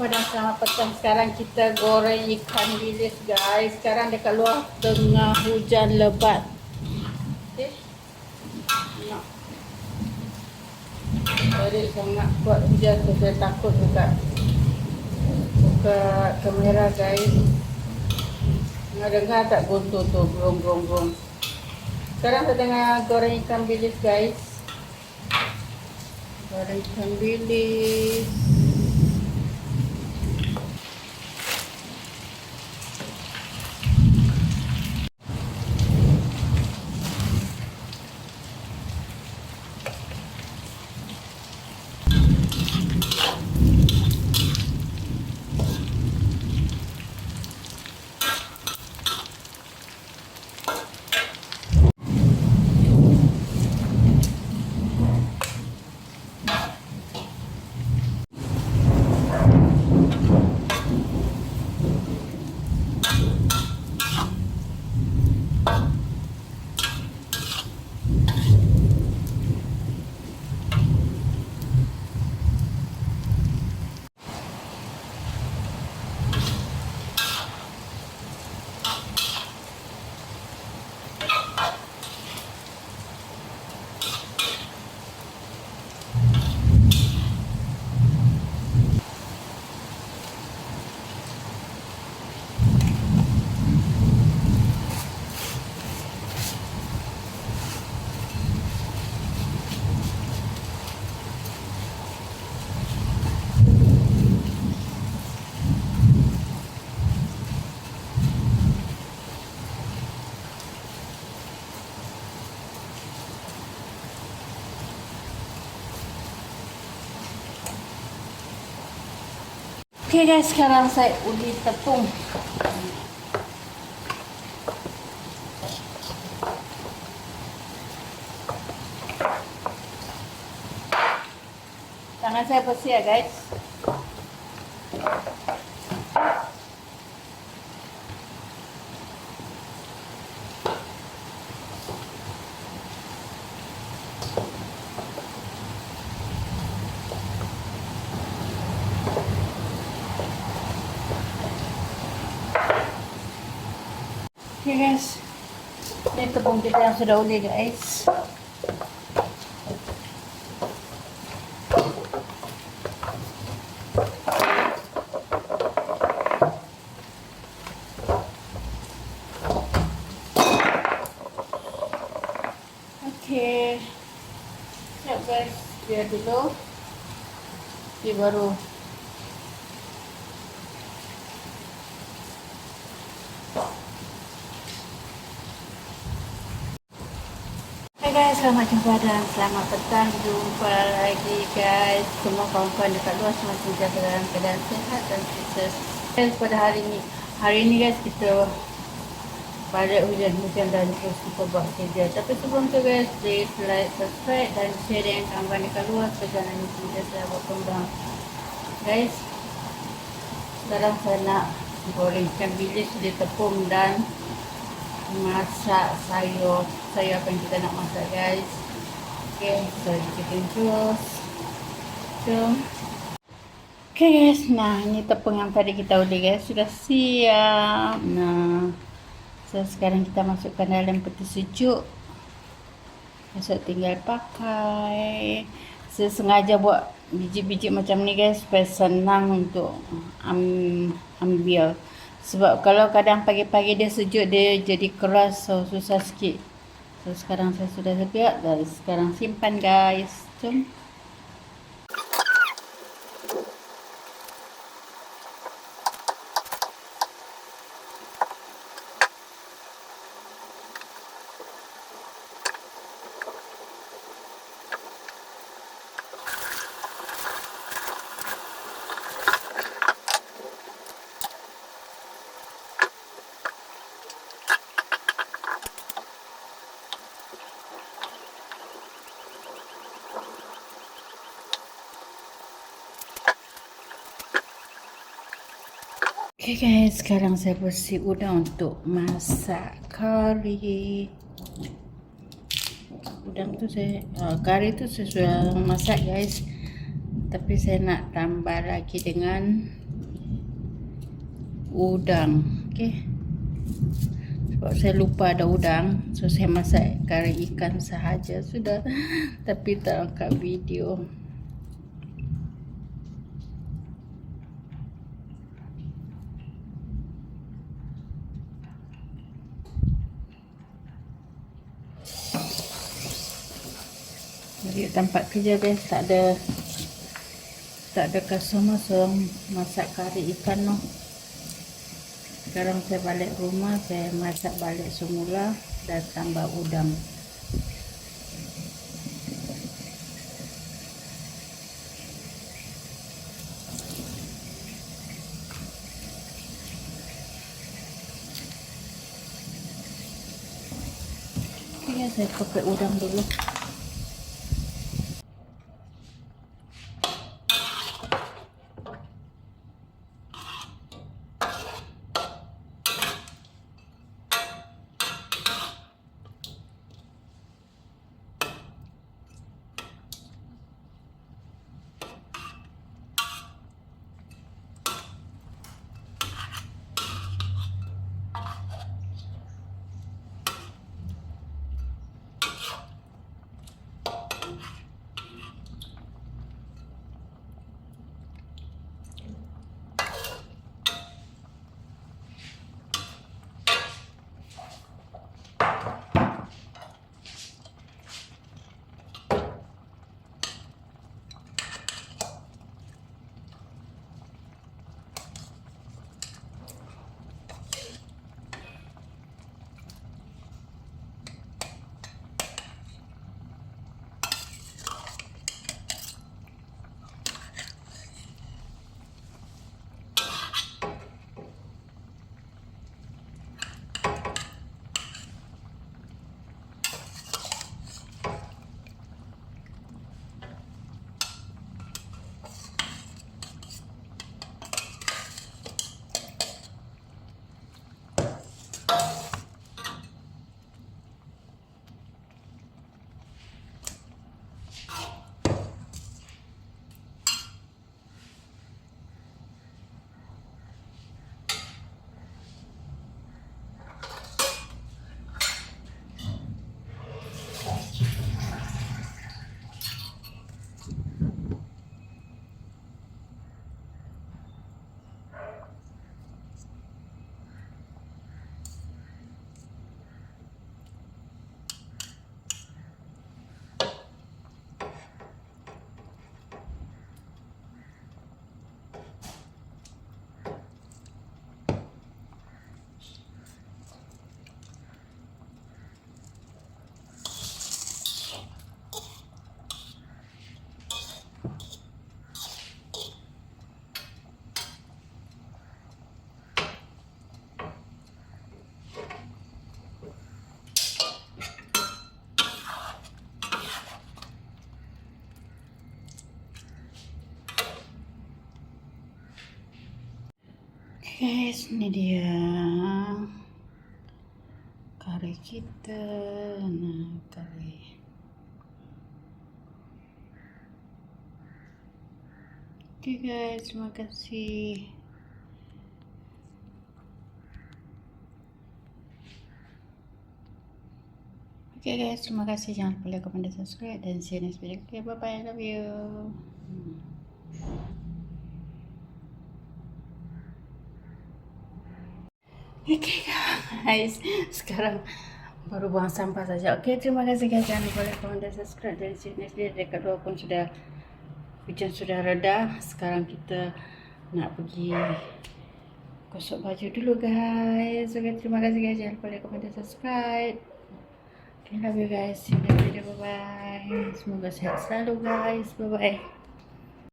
pada selamat petang. Sekarang kita goreng ikan bilis guys. Sekarang dekat luar tengah hujan lebat. Okay. Jadi sangat kuat hujan tu, saya takut buka kamera guys. Dengar tak gontor tu, grong. Sekarang saya tengah goreng ikan bilis guys. Goreng ikan bilis. Okay guys, sekarang saya undi tepung. Tangan saya bersih ya guys. Okay guys, ini tepung kita yang sudah undi guys. Okay, siap guys, biar dulu, ini baru. Hai guys, selamat jumpa dan selamat petang. Jumpa lagi guys. Semua kawan-kawan dekat luar semua jaga dalam keadaan sehat dan sukses. Guys, pada hari ini guys, kita pada hujan dan terus kita buat kerja. Tapi sebelum tu guys, please like, subscribe dan share dengan kawan-kawan dekat luar supaya jangan lupa video saya berkembang. Guys, sekarang saya nak goreng ikan bilis di tepung dan masak sayur apa yang kita nak masak guys. Okay, so kita terus jom. Okay guys, nah ini tepung yang tadi kita udah guys sudah siap. Nah, so sekarang kita masukkan dalam peti sejuk. Masuk tinggal pakai. Saya sengaja buat biji-biji macam ni guys supaya senang untuk ambil. Sebab kalau kadang pagi-pagi dia sejuk, dia jadi keras, so susah sikit. So sekarang saya sudah siap dan sekarang simpan guys. Jom. Okay guys, sekarang saya bersih udang untuk masak kari. Udang tu kari tu saya sudah masak guys. Tapi saya nak tambah lagi dengan udang. Okey. Sebab saya lupa ada udang, so saya masak kari ikan sahaja sudah. Tapi tak angkat video. Jadi tempat kerja guys, tak ada kosong-kosong masak kari ikan no. Sekarang saya balik rumah, saya masak balik semula dan tambah udang. Oke, saya pakai udang dulu. Guys, ini dia kari kita. Nah, kari. Oke guys, terima kasih. Oke guys, terima kasih. Jangan lupa like, comment, dan subscribe. Dan see you next video. Oke, bye bye. I love you. Oke guys, sekarang baru buang sampah saja. Oke, terima kasih guys. Jangan lupa like, comment, dan subscribe. Dan see you next video. Dekat luar pun hujan sudah reda. Sekarang kita nak pergi gosok baju dulu guys. Oke, terima kasih guys. Jangan lupa like, comment, dan subscribe. Okay, love you guys. See you next video. Bye bye. Semoga sehat selalu guys. Bye bye.